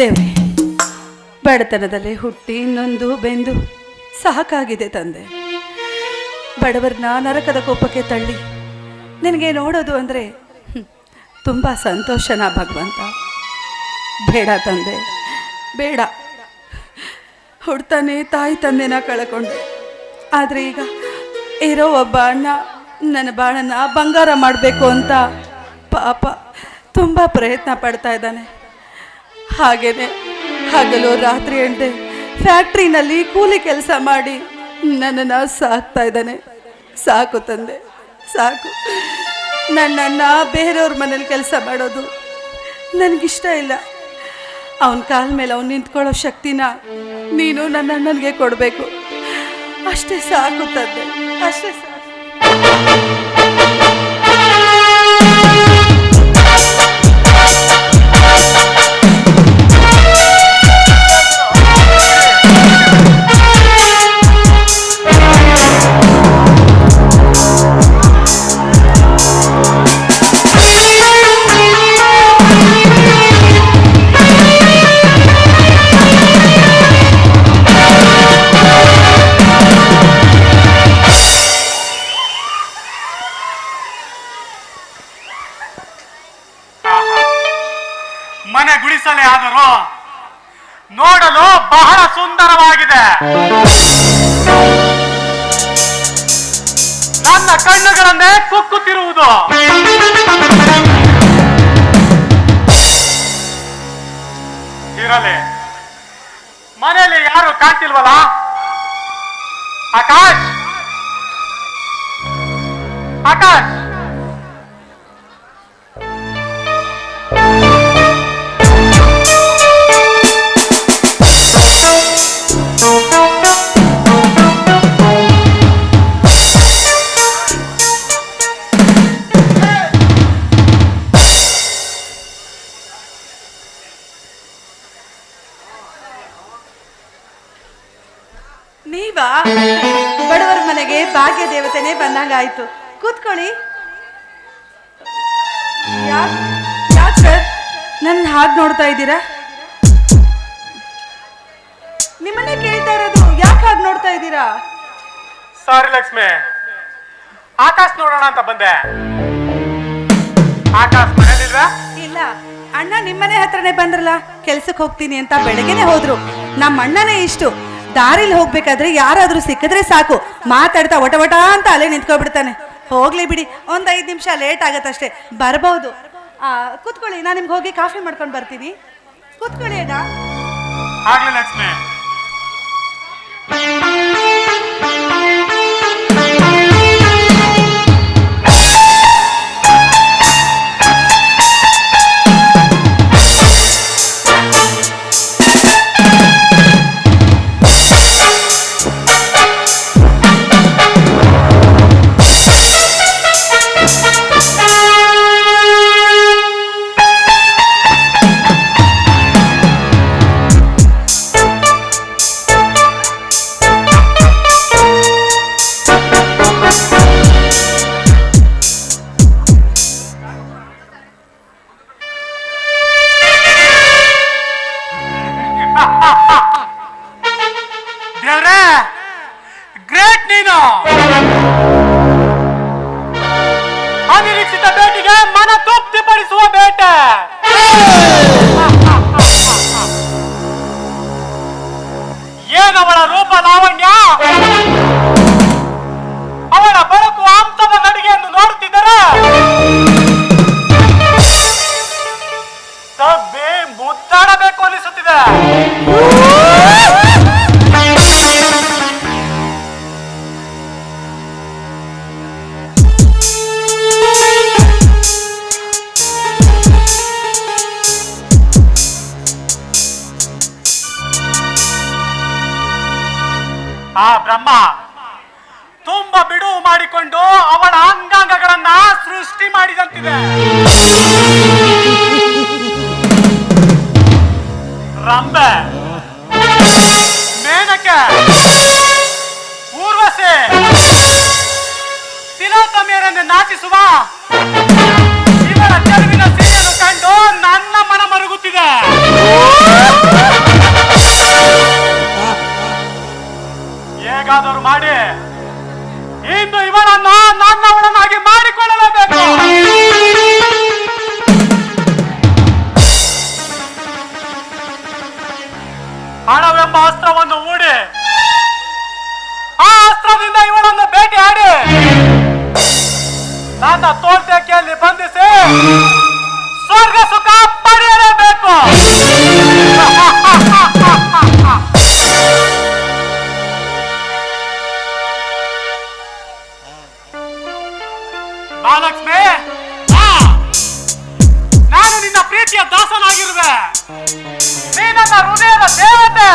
ದೇವ್ರೆ, ಬಡತನದಲ್ಲಿ ಹುಟ್ಟಿ ನೊಂದು ಬೆಂದು ಸಾಕಾಗಿದೆ ತಂದೆ. ಬಡವರನ್ನ ನರಕದ ಕೋಪಕ್ಕೆ ತಳ್ಳಿ ನಿನಗೆ ನೋಡೋದು ಅಂದರೆ ತುಂಬ ಸಂತೋಷನಾ ಭಗವಂತ. ಬೇಡ ತಂದೆ, ಬೇಡ. ಹುಡ್ತಾನೆ ತಾಯಿ ತಂದೆನ ಕಳ್ಕೊಂಡೆ. ಆದರೆ ಈಗ ಇರೋ ಒಬ್ಬ ಅಣ್ಣ ನನ್ನ ಬಾಳನ್ನ ಬಂಗಾರ ಮಾಡಬೇಕು ಅಂತ ಪಾಪ ತುಂಬ ಪ್ರಯತ್ನ ಪಡ್ತಾ ಇದ್ದಾನೆ. ಹಾಗೇನೆ ಹಗಲು ರಾತ್ರಿ ಎಂಡೆ ಫ್ಯಾಕ್ಟ್ರಿನಲ್ಲಿ ಕೂಲಿ ಕೆಲಸ ಮಾಡಿ ನನ್ನನ್ನು ಸಾಕ್ತಾ ಇದ್ದಾನೆ. ಸಾಕು ತಂದೆ, ಸಾಕು. ನನ್ನನ್ನು ಬೇರೆಯವ್ರ ಮನೇಲಿ ಕೆಲಸ ಮಾಡೋದು ನನಗಿಷ್ಟ ಇಲ್ಲ. ಅವನ ಕಾಲ ಮೇಲೆ ಅವ್ನು ನಿಂತ್ಕೊಳ್ಳೋ ಶಕ್ತಿನ ನೀನು ನನ್ನ ಅಣ್ಣನಿಗೆ ಕೊಡಬೇಕು. ಅಷ್ಟೇ ಸಾಕು ತಂದೆ, ಅಷ್ಟೇ ಸಾಕು. ಮನೆ ಗುಡಿಸಲೇ ಆದರೂ ನೋಡಲು ಬಹಳ ಸುಂದರವಾಗಿದೆ. ನನ್ನ ಕಣ್ಣುಗಳನ್ನೇ ಕುಕ್ಕುತ್ತಿರುವುದು. ಇರಲಿ, ಮನೆಯಲ್ಲಿ ಯಾರು ಕಾಣ್ತಿಲ್ವಲ್ಲ? ಆಕಾಶ್, ಆಕಾಶ್, ನೀವಾ? ಬಡವರ ಮನೆಗೆ ಭಾಗ್ಯ ದೇವತೆನೇ ಬಂದಂಗಾಯ್ತು. ಕೂತ್ಕೊಳ್ಳಿ. ಯಾಕೆ ಸರ್ ನನ್ನ ಹಾಗೆ ನೋಡ್ತಾ ಇದ್ದೀರಾ? ನಿಮ್ಮನ್ನೇ ಕೇಳ್ತಾ ಇರೋದು. ಯಾಕೆ ಹಾಗೆ ನೋಡ್ತಾ ಇದ್ದೀರಾ? ಸಾರಿ ಲಕ್ಷ್ಮಿ, ಆಕಾಶ್ ನೋಡೋಣ ಅಂತ ಬಂದೆ. ಆಕಾಶ್ ಮನೇಲಿಲ್ವಾ? ಇಲ್ಲ, ಅಣ್ಣ ನಿಮ್ಮನೆ ಹತ್ರನೇ ಬಂದ್ರಲ್ಲ. ಕೆಲ್ಸಕ್ಕೆ ಹೋಗ್ತೀನಿ ಅಂತ ಬೆಳಗ್ಗೆನೆ ಹೋದ್ರು. ನಮ್ಮ ಅಣ್ಣನೇ ಇಷ್ಟು ದಾರಿಲಿ ಹೋಗ್ಬೇಕಾದ್ರೆ ಯಾರಾದ್ರೂ ಸಿಕ್ಕಿದ್ರೆ ಸಾಕು, ಮಾತಾಡ್ತಾ ಒಟ ಅಂತ ಅಲ್ಲೇ ನಿಂತ್ಕೊಬಿಡ್ತಾನೆ. ಹೋಗ್ಲಿ ಬಿಡಿ, ಒಂದು 5 ನಿಮಿಷ ಲೇಟ್ ಆಗತ್ತಷ್ಟೇ, ಬರ್ಬೋದು. ಕೂತ್ಕೊಳ್ಳಿ, ನಾನು ನಿಮ್ಗೆ ಹೋಗಿ ಕಾಫಿ ಮಾಡ್ಕೊಂಡು ಬರ್ತೀನಿ. ಕೂತ್ಕೊಳ್ಳಿ ಅಣ್ಣ. ಆಗ್ಲಿ ಲಕ್ಷ್ಮಿ. ದೇವ್ರೆ, ಗ್ರೇಟ್ ನೀನು. ಅನಿರೀಕ್ಷಿತ ಬೇಟೆಗೆ ಮನ ತೃಪ್ತಿಪಡಿಸುವ ಬೇಟೆ. ಏನವಳ ರೂಪ ಲಾವಣ್ಯ, ಅವಳ ಬದುಕು ಅಂಶದ ನಡಿಗೆಯನ್ನು ನೋಡುತ್ತಿದ್ದರೆ ತಬ್ಬಿ ಮುದ್ದಾಡಬೇಕು ಅನಿಸುತ್ತಿದೆ. ಆ ಬ್ರಹ್ಮ ತುಂಬಾ ಬಿಡುವು ಮಾಡಿಕೊಂಡು ಅವಳ ಅಂಗಾಂಗಗಳನ್ನ ಸೃಷ್ಟಿ ಮಾಡಿದಂತಿದೆ. ರಂಬೆ, ಮೇನಕೆ, ಊರ್ವಶಿ, ತಿಲೋತ್ತಮೆಯರನ್ನು ನಾಚಿಸುವ ಇವಳ ಚೆಲುವಿನ ಸೀರೆಯನ್ನು ಕಂಡು ನನ್ನ ಮನ ಮರುಗುತ್ತಿದೆ. ಹೇಗಾದರೂ ಮಾಡಿ ಇಂದು ಇವಳನ್ನು ನನ್ನವಳನ್ನಾಗಿ ಮಾಡಿಕೊಳ್ಳಲೇಬೇಕು. ಹಣವೆಂಬ ಅಸ್ತ್ರವನ್ನು ಹೂಡಿ ಆ ಅಸ್ತ್ರದಿಂದ ಇವಳನ್ನು ಬೇಟೆಯಾಡಿ ನನ್ನ ತೋಟಕೆಯಲ್ಲಿ ಬಂಧಿಸಿ ಸ್ವರ್ಗ ಸುಖ ಪಡೆಯಲೇಬೇಕು. ಮಹಾಲಕ್ಷ್ಮಿ, ನಾನು ನಿನ್ನ ಪ್ರೀತಿಯ ದಾಸನಾಗಿರುವೆ. ನೀ ನನ್ನ ಹೃದಯದ ದೇವತೆ.